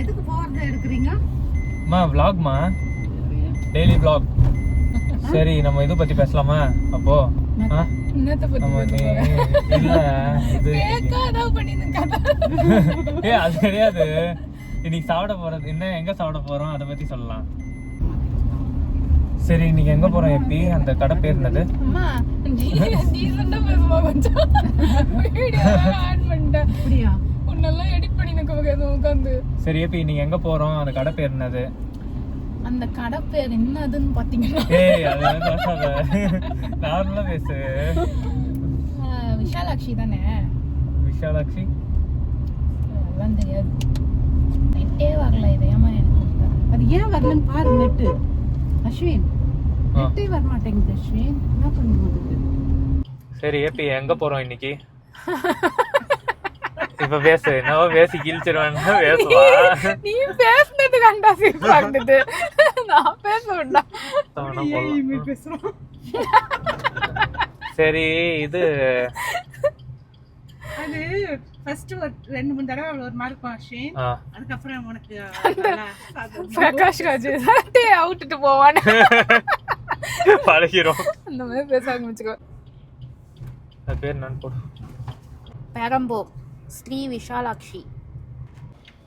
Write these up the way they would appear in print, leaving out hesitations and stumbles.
எதுக்கு போறத எடுக்கிறீங்க? மா vlogமா, டெய்லி vlog. சரி நம்ம இத பத்தி பேசலாமா? அப்போ என்னத்த பத்தி இல்ல இது கேக்கா ஏதாவது பண்ணிருங்க. அது கிடையாது. இன்னைக்கு சாப்பிட போறது என்ன, எங்க சாப்பிட போறோம் அத பத்தி சொல்லலாம். சரி இன்னைக்கு எங்க போறோம் எப்பி? அந்த கடை பேர் என்னது? அம்மா டீசன்ட்டா பேசுமா கொஞ்சம். வீடியோ ஆன் பண்ணிட்ட. அப்படியே உன்னெல்லாம் எடிட் பண்ணி நிக்க உட்கார்ந்து. சரி எப்பி இன்னைக்கு எங்க போறோம்? அந்த கடை பேர் என்னது? அந்த கடை பேர் என்னதுன்னு பாத்தீங்கன்னா ஏய் அது பேசாத. நார்மலா பேசு. விஷாலாட்சி தானே? விஷாலாட்சி அதெல்லாம் தெரியாது. நெட்டே வரல. இது ஏமா எனக்கு அது ஏன் வரலன்னு பாரு. நெட்டு அஸ்வின் நெட்டே வர மாட்டேங்குது. அஸ்வின் என்ன பண்ணுது? சரி ஏபி எங்க போறோம் இன்னைக்கு? இப்ப பேசு. நான் பேசி கிழிச்சிருவேன். பேசுவா. நீ பேசுனது கண்டா சிரிப்பா இருந்தது. நான் பேச வேண்டாம். பேசுறோம். சரி இது அது ஃபர்ஸ்ட் ஒரு 2-3 தடவை ஒரு மாதிரி இருக்கும் அஸ்வின். அதுக்கு அப்புறம் உனக்கு பிரகாஷ் ராஜ் டே அவுட்டுட்டு போவானே பழகிரும். அந்த மாதிரி பேச ஆரம்பிச்சுக்கோ. அது பேர் நான் போடு. பெரம்பூர் ஸ்ரீ விஷாலாட்சி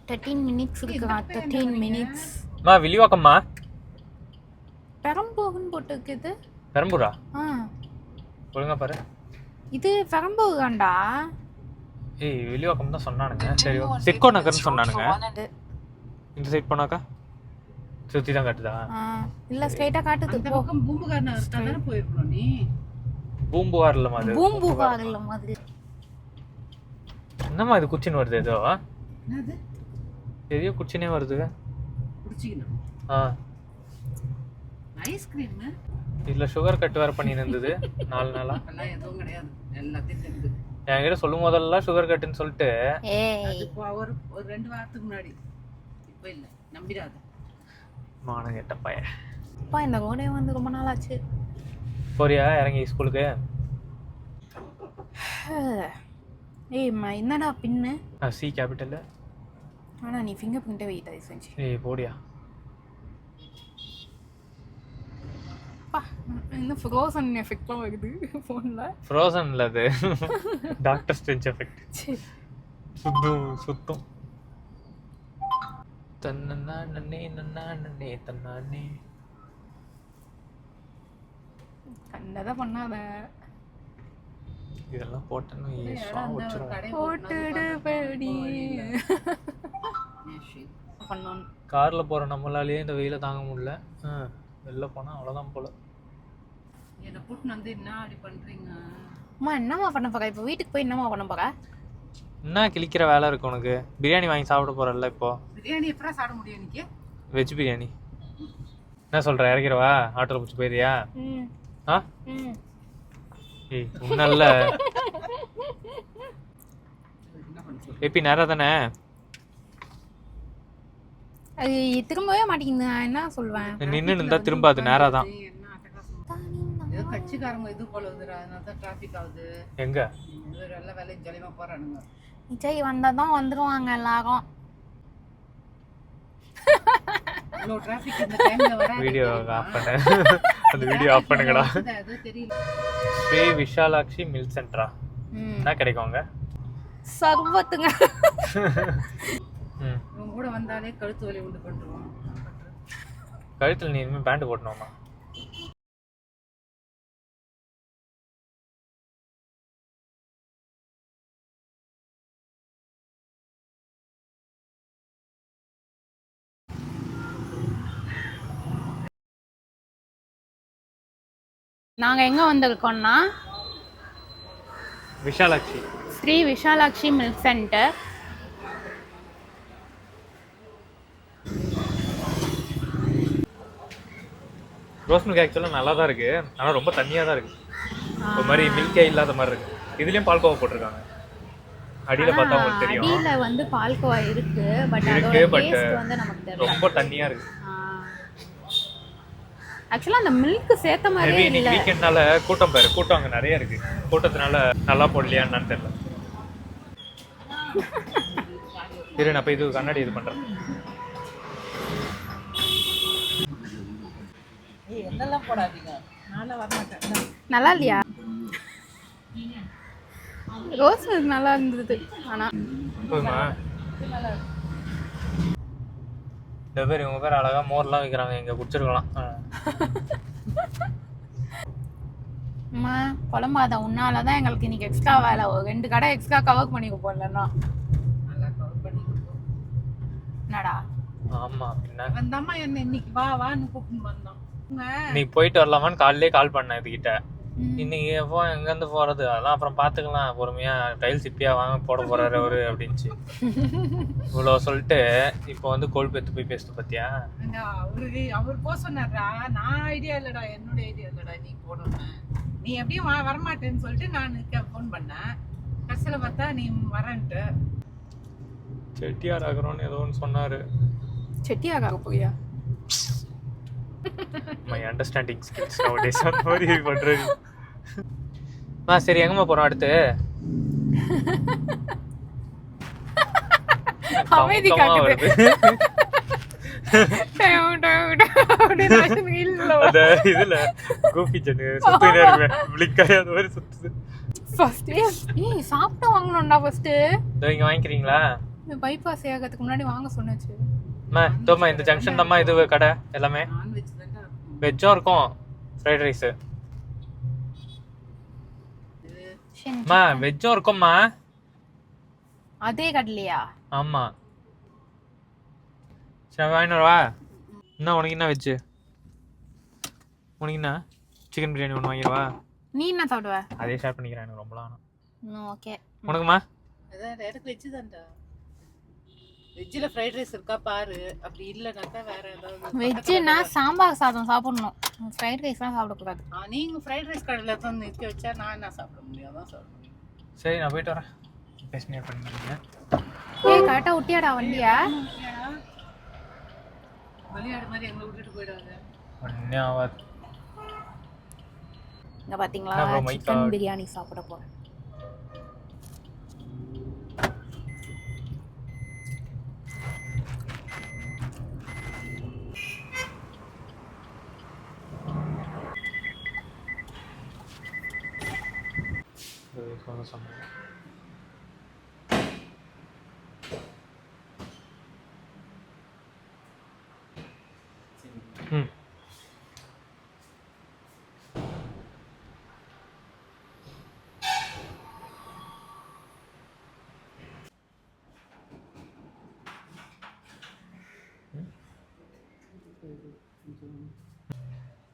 13 minutes இருக்குடா. 13 minutes. மா வில்லிவாக்கம்மா. பெரம்பூர்னு போட்டுருக்குது. பெரம்பூரா? ஒழுங்கா பாரு. இது பெரம்பூர் தான்டா. ஏய் வில்லிவாக்கம் தான் சொன்னானுங்க. சரி சிக்கோ நகர்னு சொன்னானுங்க. இந்த சைடு போனாக்கா சுத்தி தான் காட்டுதா? இல்ல ஸ்ட்ரைட்டா காட்டுது. போ பூம்புகார் நகர் தானே போயிருக்கோம். நீ பூம்புகார் இல்ல மாதிரி. பூம்புகார் இல்ல மாதிரி. என்னம்மா இது குச்சின்னு வருது? ஏதோ என்னது? எதையோ குச்சினே வருது. குடிச்சிக்கணும். ஐஸ்கிரீம் இதுல சுகர் கட் வேற பண்ணி இருந்தது 4 நாளா. அதெல்லாம் எதுவும் கிடையாது. எல்லாத்தையும் தெரியுது. என்கிட்ட சொல்லும் போதெல்லாம் சுகர் கட்டுன்னு சொல்லிட்டு ஒரு 2 வாரத்துக்கு முன்னாடி. இப்ப இல்ல நம்பிடாத. மானம் கேட்ட பையன். அப்பா இந்த ரோடே வந்து ரொம்ப நாள் ஆச்சு. போறியா இறங்கி ஸ்கூலுக்கு? ஏய் என்னடா பின்னு? C capital. ஆனா நீ ஃபிங்கர் பிரிண்ட் வெயிட் ஆயி செஞ்சு. ஏய் போடியா. பா இந்த ஃப்ரோசன் எஃபெக்ட்லாம் வருது ஃபோன்ல. ஃப்ரோசன் இல்ல அது. Doctor strange effect. சுத்தம். தன்னன்னா நன்னே நன்னா நன்னே தன்னானே. கண்டத பண்ணாத. இதெல்லாம் போட்டேன்னு ஏசா வச்சிரும். போட்டுடு படி. பண்ணோம். கார்ல போற நம்மளாலேயே இந்த வெயில தாங்க முடியல. வெளில போனா அவ்வளவுதான் போல. என்ன கூட்டி வந்து என்ன அப்படி பண்றீங்க? அம்மா என்னமா பண்ண போற? இப்போ வீட்டுக்கு போய் என்னமா பண்ண போற? என்ன கிளிக்கிற வேலை இருக்கு உனக்கு? பிரியாணி வாங்கி சாப்பிட போறல்ல இப்போ. பிரியாணி எப்பறா சாப்பிட முடியும் இன்னைக்கு? வெஜ் பிரியாணி. என்ன சொல்ற? இறக்கிறவா? ஆட்டோல புடிச்சு போயிரியா? ஏய் உன்னல்ல. ஏபி நேரா தானே? அது திரும்பவே மாட்டேங்குது. நான் என்ன சொல்வேன்? நின்னு இருந்தா திரும்ப அது நேரா தான். ஏதோ கட்சிக்காரங்க இது போல வந்துடா. அதனால தான் டிராஃபிக் ஆகுது. எங்க? எல்லா வேலையும் ஜலிமா போறானுங்க. விஜய் வந்தாதான் வந்துருவாங்க எல்லாரும். இவ்வளோ டிராஃபிக் இந்த டைம்ல வர. வீடியோ ஆஃப் பண்ணு. அந்த வீடியோ ஆஃப் பண்ணுங்கடா. அது தெரியல. ஸ்ரீ விஷாலாட்சி மில்க் சென்டரா? என்ன கிடைக்கும்ங்க? சர்வத்துங்க. இவங்க கூட வந்தாலே கழுத்து வலி உண்டு பண்ணுவான். கழுத்துல நீ இனிமே பேண்ட் போடணுமா? நாங்க எங்க வந்திருக்கோம்னா Vishalakshi Sri Vishalakshi milk centre. Rose milk ஆக்சுவலாக நல்லா தான் இருக்கு. ஆனால் ரொம்ப தண்ணியாக தான் இருக்கு. ஒரு மாதிரி மில்கே இல்லாத மாதிரி இருக்கு. இதுலயும் பால்கோவா போட்டிருக்காங்க. அடியில பார்த்தா உங்களுக்கு தெரியும். அடியில வந்து பால்கோவா இருக்கு. பட் அதோட டேஸ்ட் வந்து நமக்கு தெரியல. ரொம்ப தண்ணியா இருக்கு. ஆக்சுவலா அந்த மில்க் சேர்த்த மாதிரி இல்ல. வீக்கெண்ட்னால கூட்டம் பாரு. கூட்டம் அங்க நிறைய இருக்கு. கூட்டத்தினால நல்லா போடலையா என்னன்னு தெரியல. சரி நான் போய் இது கண்ணாடி இது பண்ணுறேன். என்னெல்லாம் போடாதீங்க, நானும் வரமாட்டேன். நல்லா இல்லையா? ரோஸ் மில்க் நல்லா இருந்தது. ஆனால் போதுமா? இந்த பேர் இவங்க பேர் அழகாக மோர்லாம் வைக்கிறாங்க, இங்கே குடிச்சிருக்கலாம். அம்மா குழம்பாத, உன்னால தான் எங்களுக்கு இன்னைக்கு எக்ஸ்ட்ரா வேலை. 2 கடை எக்ஸ்ட்ரா கவர் பண்ணிக்க போடலன்னா. என்னடா? ஆமாம், என்ன வந்தம்மா என்ன இன்னைக்கு வா வான்னு கூப்பிட்டு வந்தோம். நீ போயிட்டு வரலாமான்னு காலையிலே கால் பண்ணேன் இதுகிட்ட. இன்னைக்கு எப்போ எங்கேருந்து போகிறது, அதெல்லாம் அப்புறம் பார்த்துக்கலாம் பொறுமையாக, டைல்ஸ் இப்பயா வாங்க போட போகிறாரு அவரு அப்படின்ச்சு. இவ்வளோ சொல்லிட்டு இப்போ வந்து கோல்பேத்து போய் பேசுது பார்த்தியா? அவர் போக சொன்னாரா? நான் ஐடியா இல்லைடா, என்னோட ஐடியா இல்லைடா நீ போடணும். நீ எப்படியும் வரமாட்டேன்னு சொல்லிட்டு நான் ஃபோன் பண்ணேன். கடைசியில் பார்த்தா நீ வரன்ட்டு. செட்டியார் ஆகிறோன்னு ஏதோ ஒன்று சொன்னார். செட்டியாக போயா? மை அண்டர்ஸ்டாண்டிங் ஸ்கில்ஸ் நowadays அந்த மாதிரி இது பண்ணுறது. சரி எங்கம்மா போகிறோம் அடுத்து? அமைதி காக்குது. அந்த இதுல கோபி ஜன்னு சுத்தினே இருப்பேன், பிளிக்காய் அந்த மாதிரி சுத்துது. ஃபர்ஸ்ட் ஏய் சாப்பிட்டு வாங்கணும்டா ஃபர்ஸ்ட். இதோ இங்க வாங்கிக்கிறீங்களா? பைபாஸ் ஏகத்துக்கு முன்னாடி வாங்க சொன்னேச்சு. தோமா இந்த ஜங்ஷன் தான்மா இது கடை எல்லாமே. வெஜ்ஜும் இருக்கும், ஃப்ரைட் ரைஸு. வெஜ்ஜும் இருக்கும்மா. அதே கடையிலையா? ஆமா. சரி வாங்கிட்டு வா. என்ன உனக்கு என்ன வெஜ்ஜு? உனக்கு என்ன சிக்கன் பிரியாணி ஒன்று வாங்கிடுவா. நீ என்ன சாப்பிடுவ? அதே ஷேர் பண்ணிக்கிறேன், எனக்கு ரொம்பலாம். ஓகே. உனக்குமா? அதான் எனக்கு வெஜ்ஜு தான்டா. வெஜ்ஜில் ஃப்ரைட் ரைஸ் இருக்கா பாரு, அப்படி இல்லைனாக்கா வேற ஏதாவது. வெஜ்ஜுனா சாம்பார் சாதம் சாப்பிடணும், ஃப்ரைட் ரைஸ்லாம் சாப்பிடக்கூடாது. நீங்கள் ஃப்ரைட் ரைஸ் கடையில் தான் நிற்க வச்சா நான் என்ன சாப்பிட முடியும்? அதான் சாப்பிட முடியும். சரி நான் போயிட்டு வரேன். பேசினே பண்ணிக்கிறீங்க. ஏய் கரெக்டாக விட்டியாடா வண்டியா? விளையாடு மாதிரி எங்களை விட்டுட்டு போயிடாது. ஒன்றே ஆகாது. இங்கே பார்த்தீங்களா சிக்கன் பிரியாணி சாப்பிட போகிறேன்.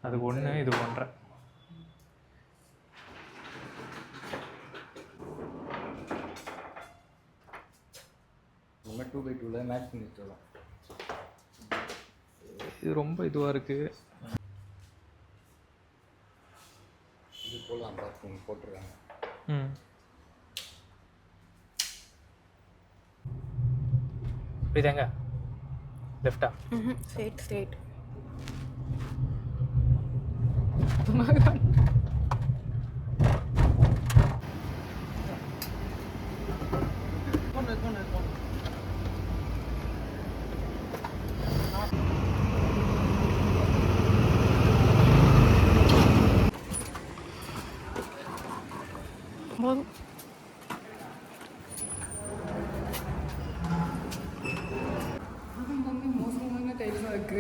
அதுக்கு ஒன்று இது பண்ணுறேன். நம்ம 2x2 மேட்ச் பண்ணிட்டு இது ரொம்ப இதுவாக இருக்குது. இது போலாம் பார்த்து போட்டுருக்காங்க. இப்படிதாங்க லெஃப்டா? ஸ்ட்ரெயிட். மோசமான டைல்ஸாக இருக்கு.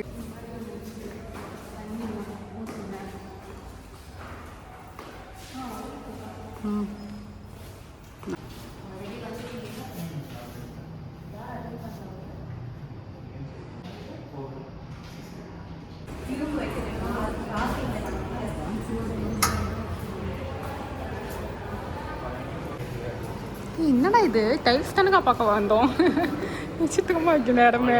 என்னடா இது டைல்ஸ் தானக்கா பார்க்க வந்தோம், நிச்சயத்துக்கமாக வைக்க நேரமே.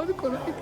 காது குறைக்குது